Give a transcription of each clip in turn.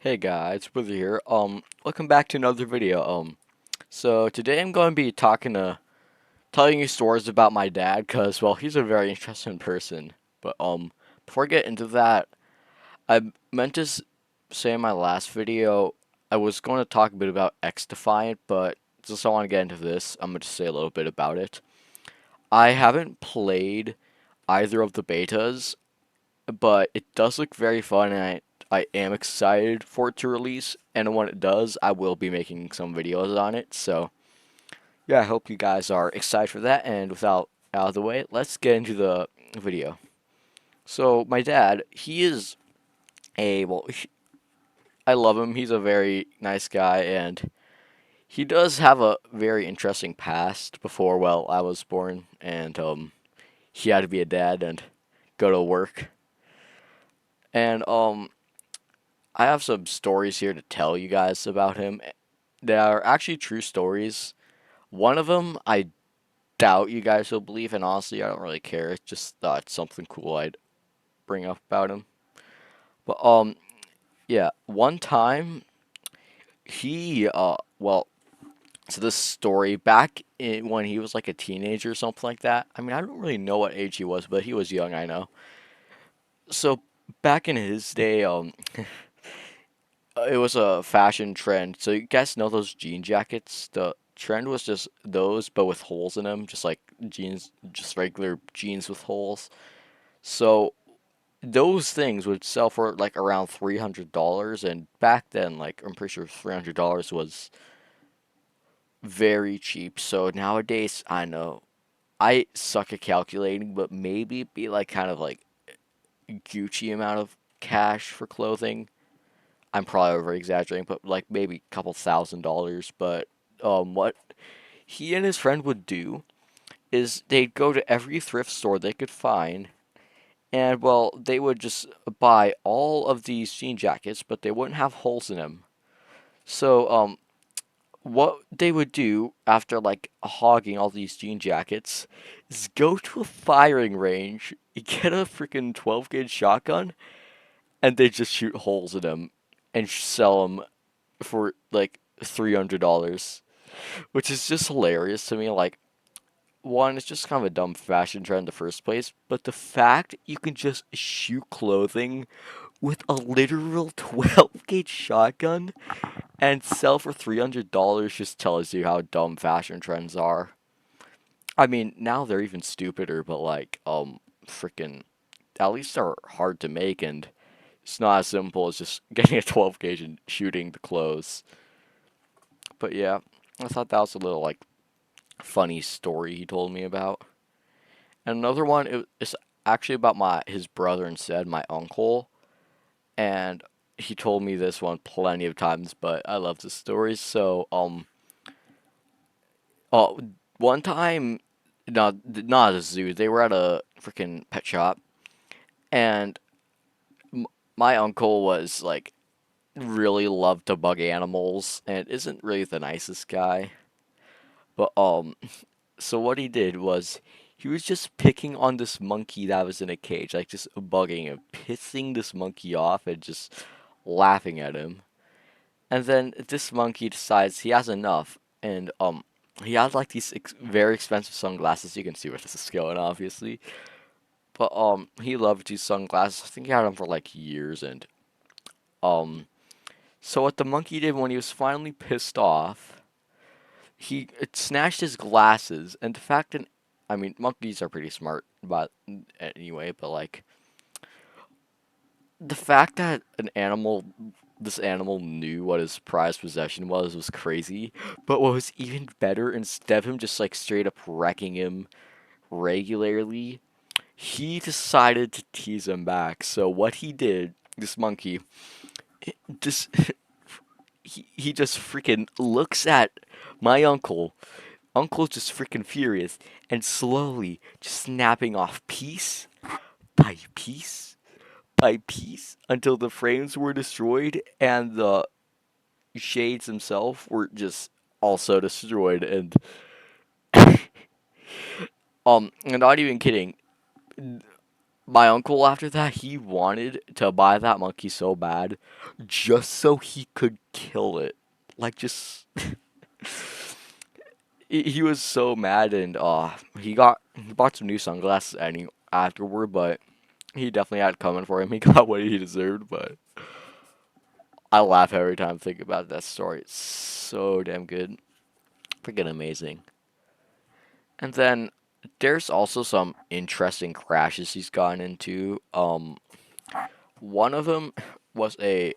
Hey guys, Wither here. Welcome back to another video. So today I'm going to be telling you stories about my dad, cause well, he's a very interesting person. But before I get into that, I meant to say in my last video I was going to talk a bit about X Defiant, but just I want to get into this, I'm going to say a little bit about it. I haven't played either of the betas, but it does look very fun, and I am excited for it to release. And when it does, I will be making some videos on it. So yeah, I hope you guys are excited for that. And without out of the way, let's get into the video. So my dad, he is I love him. He's a very nice guy, and he does have a very interesting past before I was born, and he had to be a dad and go to work. And I have some stories here to tell you guys about him. They are actually true stories. One of them I doubt you guys will believe, and honestly, I don't really care. It's just thought it's something cool I'd bring up about him. But yeah, one time so this story when he was like a teenager or something like that. I mean, I don't really know what age he was, but he was young, I know. So back in his day, it was a fashion trend. So you guys know those jean jackets? The trend was just those, but with holes in them, just like jeans, just regular jeans with holes. So those things would sell for like around $300, and back then, like I'm pretty sure $300 was very cheap. So nowadays, I know I suck at calculating, but maybe it'd be like kind of like Gucci amount of cash for clothing. I'm probably over exaggerating, but like maybe a couple $1,000. But what he and his friend would do is they'd go to every thrift store they could find, and well, they would just buy all of these jean jackets, but they wouldn't have holes in them. So what they would do after like hogging all these jean jackets is go to a firing range, get a freaking 12 gauge shotgun, and they just shoot holes in them and sell them for like $300, which is just hilarious to me. Like, one, it's just kind of a dumb fashion trend in the first place, but the fact you can just shoot clothing with a literal 12 gauge shotgun and sell for $300 just tells you how dumb fashion trends are. I mean, now they're even stupider, but like, freaking, at least they're hard to make, and it's not as simple as just getting a 12 gauge and shooting the clothes. But yeah, I thought that was a little like funny story he told me about. And another one is actually about my his brother instead, my uncle, and he told me this one plenty of times, but I love the stories. So oh, one time, not at a zoo. They were at a freaking pet shop, and my uncle was like really loved to bug animals and isn't really the nicest guy. But so what he did was he was just picking on this monkey that was in a cage, like just bugging him, pissing this monkey off and just laughing at him. And then this monkey decides he has enough, and he has like these very expensive sunglasses. You can see where this is going, obviously. But he loved these sunglasses. I think he had them for like years, and um, so what the monkey did when he was finally pissed off, he snatched his glasses, and the fact that I mean, monkeys are pretty smart, but anyway, but like the fact that this animal knew what his prized possession was crazy. But what was even better, instead of him just like straight up wrecking him regularly, he decided to tease him back. So what he did, this monkey, just he just freaking looks at my uncle. Uncle's just freaking furious and slowly just snapping off piece by piece by piece until the frames were destroyed and the shades themselves were just also destroyed. And I'm not even kidding. My uncle, after that, he wanted to buy that monkey so bad, just so he could kill it. Like, just he was so mad, and he bought some new sunglasses any afterward, but he definitely had it coming for him. He got what he deserved, but I laugh every time I think about that story. It's so damn good, freaking amazing. And then there's also some interesting crashes he's gotten into. One of them was a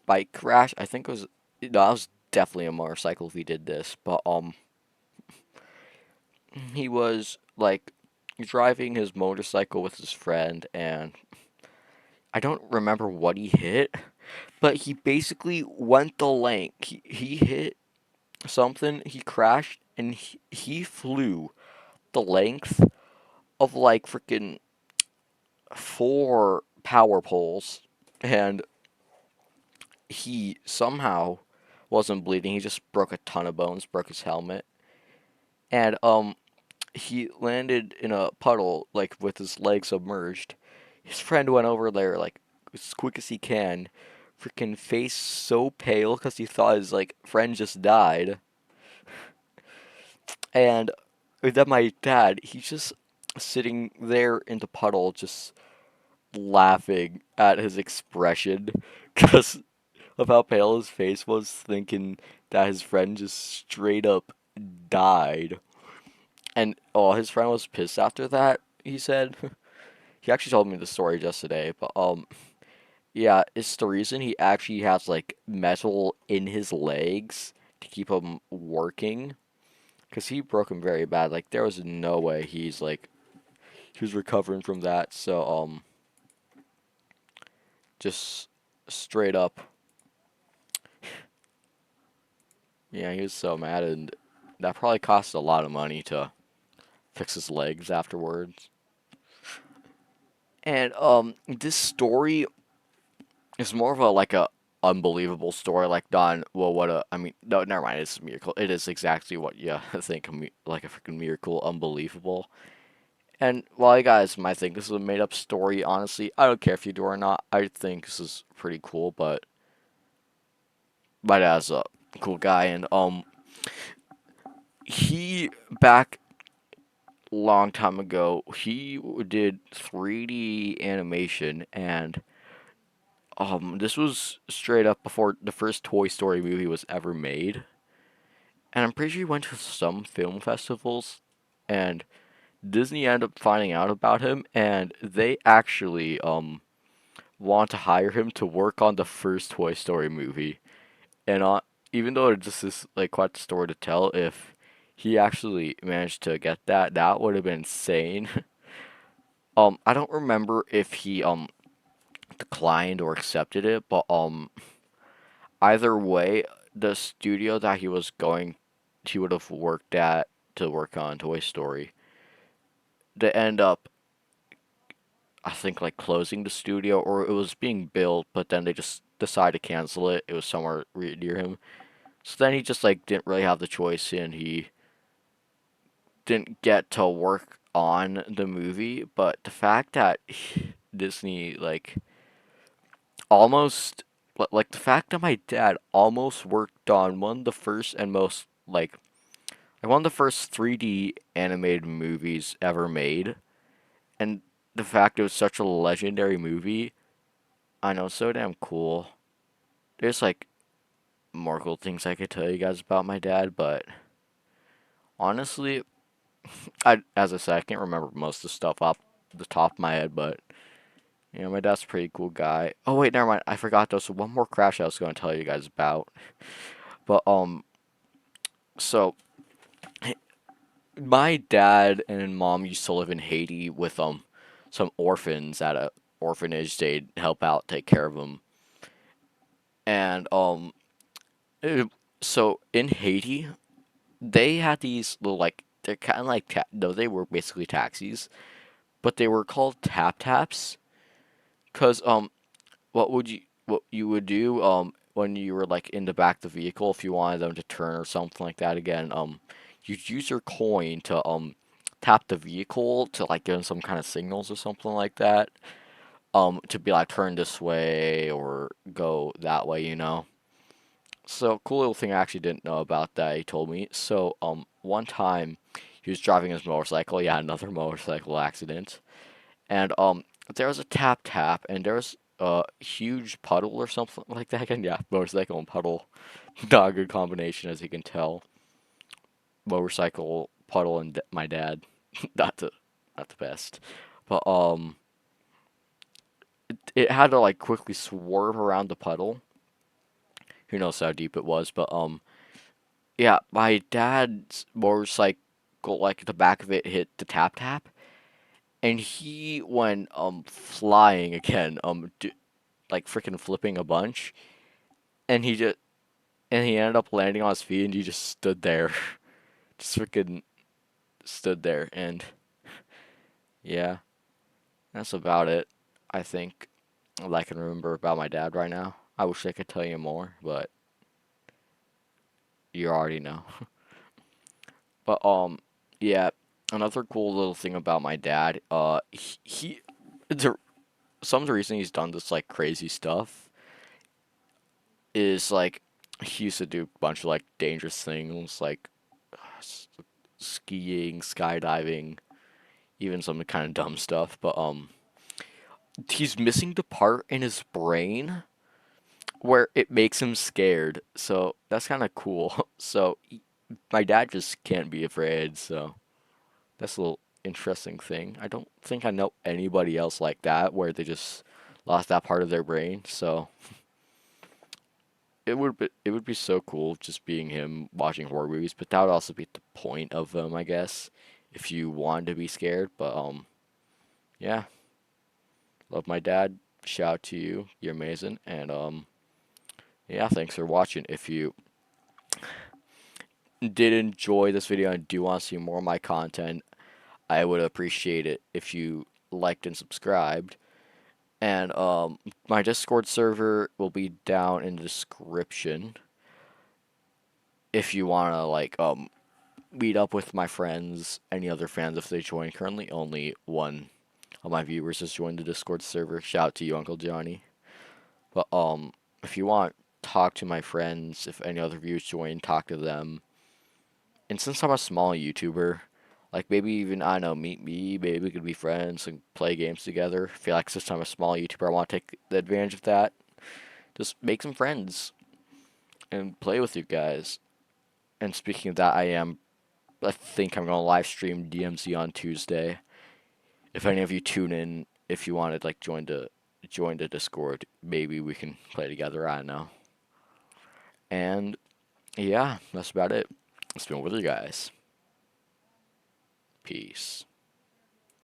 bike crash. I think it was no, that was definitely a motorcycle if he did this, but he was like driving his motorcycle with his friend, and I don't remember what he hit, but he basically went the length. He hit something, he crashed, and he flew the length of like freaking four power poles, and he somehow wasn't bleeding. He just broke a ton of bones, broke his helmet, and he landed in a puddle like with his legs submerged. His friend went over there like as quick as he can, freaking face so pale because he thought his like friend just died. And then my dad, he's just sitting there in the puddle, just laughing at his expression because of how pale his face was, thinking that his friend just straight up died. And oh, his friend was pissed after that. He said he actually told me the story just today, but yeah, it's the reason he actually has like metal in his legs to keep him working, because he broke him very bad. Like there was no way he was recovering from that. So just straight up, yeah, he was so mad, and that probably cost a lot of money to fix his legs afterwards. And this story is more of a like a unbelievable story. Like Don, well, what a I mean, no, never mind. It's a miracle. It is exactly what you think like a freaking miracle, unbelievable. And while you guys might think this is a made up story, honestly, I don't care if you do or not. I think this is pretty cool, but my dad's a cool guy, and he back long time ago he did 3D animation, and this was straight up before the first Toy Story movie was ever made. And I'm pretty sure he went to some film festivals, and Disney ended up finding out about him, and they actually want to hire him to work on the first Toy Story movie. And even though it just is like quite a story to tell, if he actually managed to get that, that would have been insane. I don't remember if he declined or accepted it, but either way, the studio that he would have worked at to work on Toy Story, they end up, I think, like closing the studio, or it was being built, but then they just decided to cancel it. It was somewhere near him, so then he just like didn't really have the choice, and he didn't get to work on the movie. But the fact that Disney almost like the fact that my dad almost worked on one of the first and most like one of the first 3D animated movies ever made, and the fact it was such a legendary movie, I know, so damn cool. There's like more cool things I could tell you guys about my dad, but honestly, as I said, I can't remember most of the stuff off the top of my head, but my dad's a pretty cool guy. Oh wait, never mind. I forgot though. So one more crash I was going to tell you guys about. But so my dad and mom used to live in Haiti with some orphans at a orphanage. They'd help out, take care of them, and it- so in Haiti they had these little like they're kind of like no, they were basically taxis, but they were called tap taps. Cause what you would do when you were like in the back of the vehicle, if you wanted them to turn or something like that again, you'd use your coin to tap the vehicle to like give him some kind of signals or something like that. To be like turn this way or go that way, you know. So cool little thing I actually didn't know about that he told me. So one time he was driving his motorcycle, yeah, another motorcycle accident. And there was a tap tap and there was a huge puddle or something like that. Again, yeah, motorcycle and puddle. Not a good combination as you can tell. Motorcycle, puddle and my dad. not the not the best. But it had to like quickly swerve around the puddle. Who knows how deep it was, but yeah, my dad's motorcycle, like the back of it hit the tap tap, and he went flying again, like freaking flipping a bunch, and he ended up landing on his feet, and he just stood there, just freaking stood there, and yeah, that's about it. I think all I can remember about my dad right now. I wish I could tell you more, but you already know. But yeah, another cool little thing about my dad, the some of the reason he's done this like crazy stuff is like he used to do a bunch of like dangerous things like s- skiing, skydiving, even some kind of dumb stuff. But he's missing the part in his brain where it makes him scared. So that's kind of cool. So my dad just can't be afraid. So that's a little interesting thing. I don't think I know anybody else like that where they just lost that part of their brain. So it would be so cool just being him watching horror movies, but that would also be the point of them, I guess, if you wanted to be scared. But yeah, love my dad. Shout out to you. You're amazing. And yeah, thanks for watching. If you did enjoy this video and do want to see more of my content, I would appreciate it if you liked and subscribed. And my Discord server will be down in the description if you want to like meet up with my friends, any other fans if they join. Currently, only one of my viewers has joined the Discord server. Shout out to you, Uncle Johnny. But if you want, talk to my friends. If any other viewers join, talk to them. And since I'm a small YouTuber, like maybe even I don't know, meet me. Maybe we could be friends and play games together. I feel like since I'm a small YouTuber, I want to take the advantage of that. Just make some friends and play with you guys. And speaking of that, I think I'm gonna live stream DMZ on Tuesday. If any of you tune in, if you wanted like join the Discord, maybe we can play together. I don't know. And yeah, that's about it. It's been with you guys. Peace.